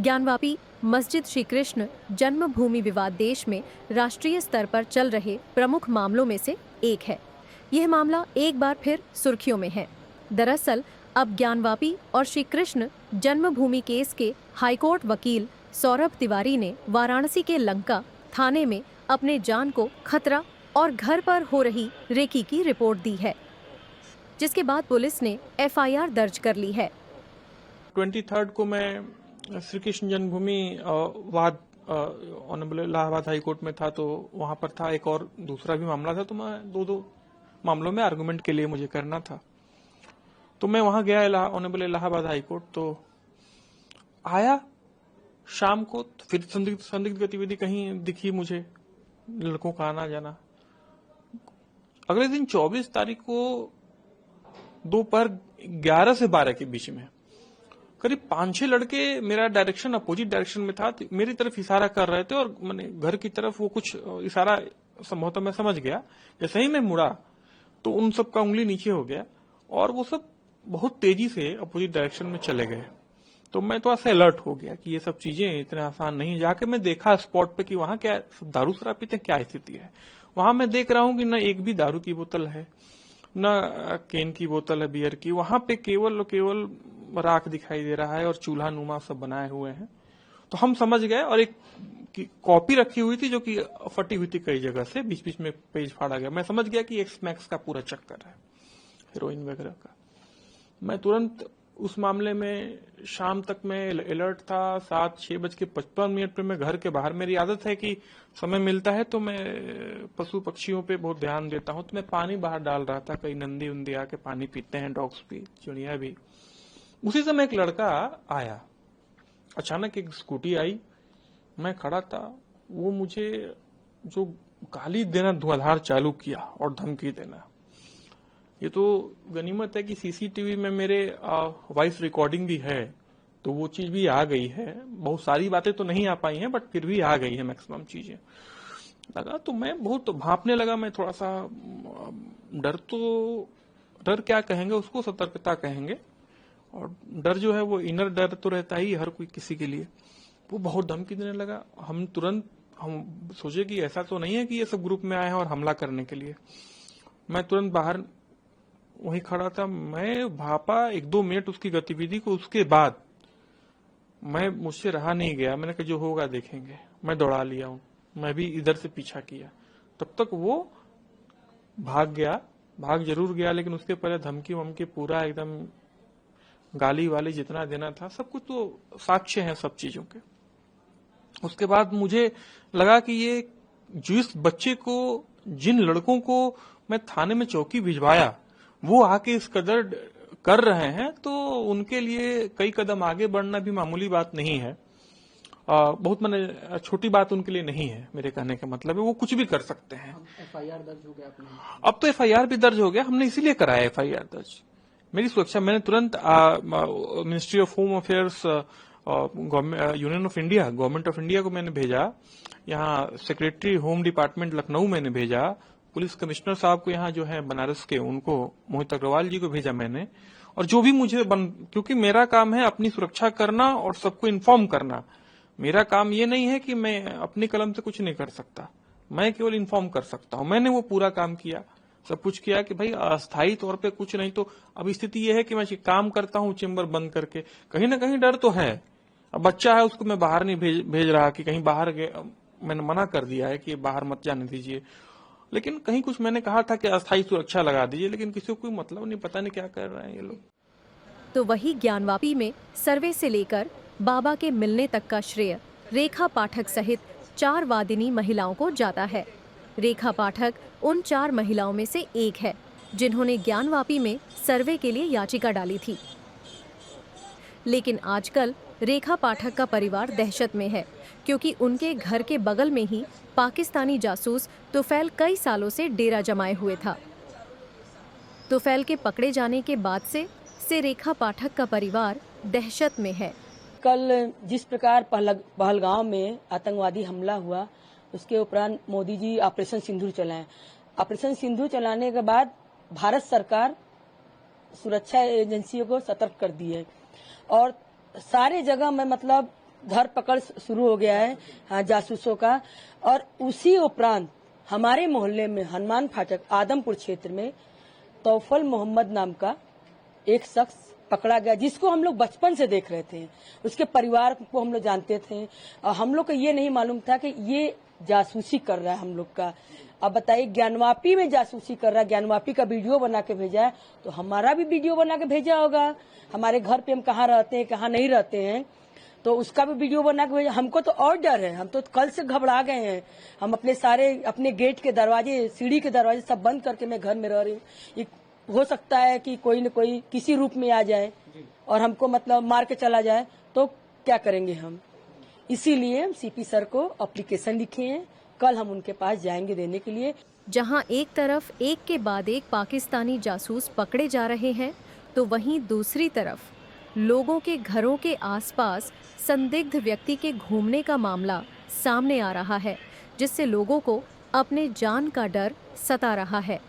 ज्ञानवापी मस्जिद श्री कृष्ण जन्मभूमि विवाद देश में राष्ट्रीय स्तर पर चल रहे प्रमुख मामलों में से एक है। यह मामला एक बार फिर सुर्खियों में है। दरअसल अब ज्ञानवापी और श्री कृष्ण जन्मभूमि केस के हाईकोर्ट वकील सौरभ तिवारी ने वाराणसी के लंका थाने में अपने जान को खतरा और घर पर हो रही रेकी की रिपोर्ट दी है, जिसके बाद पुलिस ने एफआईआर दर्ज कर ली है। 23 को मैं श्री कृष्ण जन्मभूमि वाद ऑनरेबल इलाहाबाद हाई कोर्ट में था, तो वहां पर था। एक और दूसरा भी मामला था, तो मैं दो मामलों में आर्गुमेंट के लिए मुझे करना था, तो मैं वहां गया ऑनरेबल इलाहाबाद हाई कोर्ट। तो आया शाम को, तो फिर संदिग्ध गतिविधि कहीं दिखी मुझे, लड़कों का आना जाना। अगले दिन 24 तारीख को दोपहर 11 से 12 के बीच में करीब 5-6 लड़के मेरा डायरेक्शन अपोजिट डायरेक्शन में था, मेरी तरफ इशारा कर रहे थे, और मैंने घर की तरफ वो कुछ इशारा संभवतः मैं समझ गया। जैसे ही मैं मुड़ा तो उन सब का उंगली नीचे हो गया और वो सब बहुत तेजी से अपोजिट डायरेक्शन में चले गए। तो मैं थोड़ा सा अलर्ट हो गया कि ये सब चीजें इतने आसान नहीं। जाके मैं देखा स्पॉट पे कि वहां क्या दारू शराब पीते क्या स्थिति है। वहां मैं देख रहा हूं कि न एक भी दारू की बोतल है, न केन की बोतल है बियर की। वहां पे केवल राख दिखाई दे रहा है और चूल्हा नुमा सब बनाए हुए हैं। तो हम समझ गए, और एक कॉपी रखी हुई थी जो कि फटी हुई थी कई जगह से, बीच बीच में पेज फाड़ा गया। मैं समझ गया कि एक्स मैक्स का पूरा चक्कर है, हीरोइन वगैरह का। मैं तुरंत उस मामले में शाम तक मैं अलर्ट था। 7:06:55 पे मैं घर के बाहर, मेरी आदत है कि समय मिलता है तो मैं पशु पक्षियों पे बहुत ध्यान देता हूं, तो मैं पानी बाहर डाल रहा था। कई नंदी उंदी आके पानी पीते हैं, डॉग्स भी, चिड़िया भी। उसी समय एक लड़का आया, अचानक एक स्कूटी आई, मैं खड़ा था। वो मुझे जो गाली देना धुआंधार चालू किया और धमकी देना। ये तो गनीमत है कि सीसीटीवी में मेरे वॉइस रिकॉर्डिंग भी है, तो वो चीज भी आ गई है। बहुत सारी बातें तो नहीं आ पाई हैं, बट फिर भी आ गई है मैक्सिमम चीजें। लगा तो मैं बहुत भांपने लगा। मैं थोड़ा सा डर क्या कहेंगे उसको, सतर्कता कहेंगे। और डर जो है वो इनर डर तो रहता ही हर कोई किसी के लिए। वो बहुत धमकी देने लगा। हम सोचे कि ऐसा तो नहीं है कि ये सब ग्रुप में आए हैं और हमला करने के लिए। मैं तुरंत बाहर वहीं खड़ा था। मैं भापा 1-2 मिनट उसकी गतिविधि को, उसके बाद मुझसे रहा नहीं गया। मैंने कहा जो होगा देखेंगे। मैं दौड़ा लिया हूं, मैं भी इधर से पीछा किया। तब तक वो भाग जरूर गया, लेकिन उसके पहले धमकी वमकी पूरा एकदम गाली वाली जितना देना था, सब कुछ तो साक्ष्य है सब चीजों के। उसके बाद मुझे लगा कि ये जिस बच्चे को, जिन लड़कों को मैं थाने में चौकी भिजवाया, वो आके इस कदर कर रहे हैं, तो उनके लिए कई कदम आगे बढ़ना भी मामूली बात नहीं है। बहुत मैंने छोटी बात उनके लिए नहीं है। मेरे कहने का मतलब है वो कुछ भी कर सकते हैं। एफआईआर दर्ज हो गया अपने? अब तो एफआईआर भी दर्ज हो गया, हमने इसीलिए कराया एफआईआर दर्ज, मेरी सुरक्षा। मैंने तुरंत ministry of home affairs, union of India, government of India को मैंने भेजा। यहाँ सेक्रेटरी होम डिपार्टमेंट लखनऊ मैंने भेजा। पुलिस कमिश्नर साहब को यहाँ जो है बनारस के, उनको मोहित अग्रवाल जी को भेजा मैंने। और जो भी मुझे क्योंकि मेरा काम है अपनी सुरक्षा करना और सबको इन्फॉर्म करना। मेरा काम ये नहीं है कि मैं अपनी कलम से कुछ नहीं कर सकता, मैं केवल इन्फॉर्म कर सकता हूँ। मैंने वो पूरा काम किया, सब कुछ किया कि भाई अस्थायी तौर पे कुछ नहीं। तो अब स्थिति ये है कि मैं काम करता हूँ चेम्बर बंद करके, कहीं ना कहीं डर तो है। अब बच्चा है, उसको मैं बाहर नहीं भेज रहा कि कहीं बाहर गए। मैंने मना कर दिया है कि बाहर मत जाने दीजिए, लेकिन कहीं कुछ मैंने कहा था कि अस्थायी सुरक्षा लगा दीजिए, लेकिन किसी को कोई मतलब नहीं, पता नहीं क्या कर रहे हैं ये लोग। तो वही ज्ञानवापी में सर्वे से लेकर बाबा के मिलने तक का श्रेय रेखा पाठक सहित 4 वादिनी महिलाओं को जाता है। रेखा पाठक उन 4 महिलाओं में से एक है जिन्होंने ज्ञानवापी में सर्वे के लिए याचिका डाली थी। लेकिन आजकल रेखा पाठक का परिवार दहशत में है, क्योंकि उनके घर के बगल में ही पाकिस्तानी जासूस तुफैल कई सालों से डेरा जमाए हुए था। तुफैल के पकड़े जाने के बाद से रेखा पाठक का परिवार दहशत में है। कल जिस प्रकार पहलगांव में आतंकवादी हमला हुआ, उसके उपरांत मोदी जी ऑपरेशन सिंदूर चलाएं। ऑपरेशन सिंदूर चलाने के बाद भारत सरकार सुरक्षा एजेंसियों को सतर्क कर दी है और सारे जगह में मतलब धरपकड़ शुरू हो गया है जासूसों का। और उसी उपरांत हमारे मोहल्ले में हनुमान फाटक आदमपुर क्षेत्र में तौफल मोहम्मद नाम का एक शख्स पकड़ा गया, जिसको हम लोग बचपन से देख रहे थे। उसके परिवार को हम लोग जानते थे और हम लोग को ये नहीं मालूम था कि ये जासूसी कर रहा है हम लोग का। अब बताइए, ज्ञानवापी में जासूसी कर रहा है, ज्ञानवापी का वीडियो बना के भेजा है, तो हमारा भी वीडियो बना के भेजा होगा। हमारे घर पे हम कहाँ रहते हैं, कहाँ नहीं रहते हैं, तो उसका भी वीडियो बना के भेजा। हमको तो और डर है, हम तो कल से घबरा गए हैं। हम अपने गेट के दरवाजे, सीढ़ी के दरवाजे सब बंद करके मैं घर में रह रही हूँ। हो सकता है कि कोई न कोई किसी रूप में आ जाए और हमको मतलब मार के चला जाए, तो क्या करेंगे हम। इसीलिए हम सीपी सर को एप्लीकेशन लिखे हैं, कल हम उनके पास जाएंगे देने के लिए। जहां एक तरफ एक के बाद एक पाकिस्तानी जासूस पकड़े जा रहे हैं, तो वहीं दूसरी तरफ लोगों के घरों के आसपास संदिग्ध व्यक्ति के घूमने का मामला सामने आ रहा है, जिससे लोगों को अपने जान का डर सता रहा है।